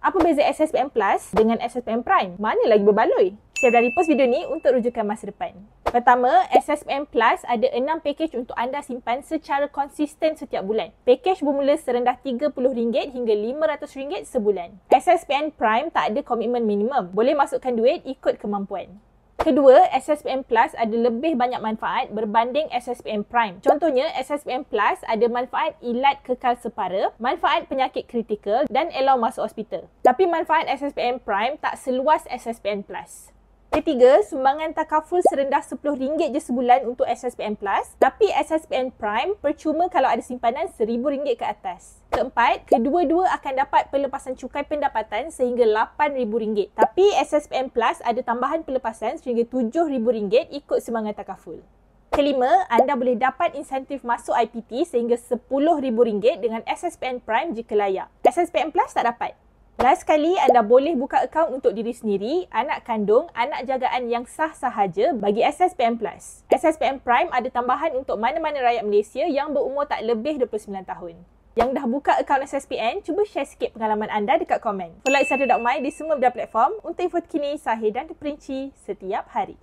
Apa beza SSPM Plus dengan SSPM Prime? Mana lagi berbaloi? Share dari post video ni untuk rujukan masa depan. Pertama, SSPM Plus ada 6 pakej untuk anda simpan secara konsisten setiap bulan. Pakej bermula serendah RM30 hingga RM500 sebulan. SSPM Prime tak ada komitmen minimum. Boleh masukkan duit ikut kemampuan. Kedua, SSPM Plus ada lebih banyak manfaat berbanding SSPM Prime. Contohnya, SSPM Plus ada manfaat ilat kekal separa, manfaat penyakit kritikal dan allow masuk hospital. Tapi manfaat SSPM Prime tak seluas SSPM Plus. Ketiga, sumbangan takaful serendah RM10 je sebulan untuk SSPM Plus. Tapi SSPM Prime percuma kalau ada simpanan RM1,000 ke atas. Keempat, kedua-dua akan dapat pelepasan cukai pendapatan sehingga RM8,000. Tapi SSPM Plus ada tambahan pelepasan sehingga RM7,000 ikut sumbangan takaful. Kelima, anda boleh dapat insentif masuk IPT sehingga RM10,000 dengan SSPM Prime jika layak. SSPM Plus tak dapat. Last sekali, anda boleh buka akaun untuk diri sendiri, anak kandung, anak jagaan yang sah sahaja bagi SSPM Plus. SSPM Prime ada tambahan untuk mana-mana rakyat Malaysia yang berumur tak lebih 29 tahun. Yang dah buka akaun SSPN, cuba share sikit pengalaman anda dekat komen. Follow Excited.my di semua media platform untuk info terkini, sahih dan terperinci setiap hari.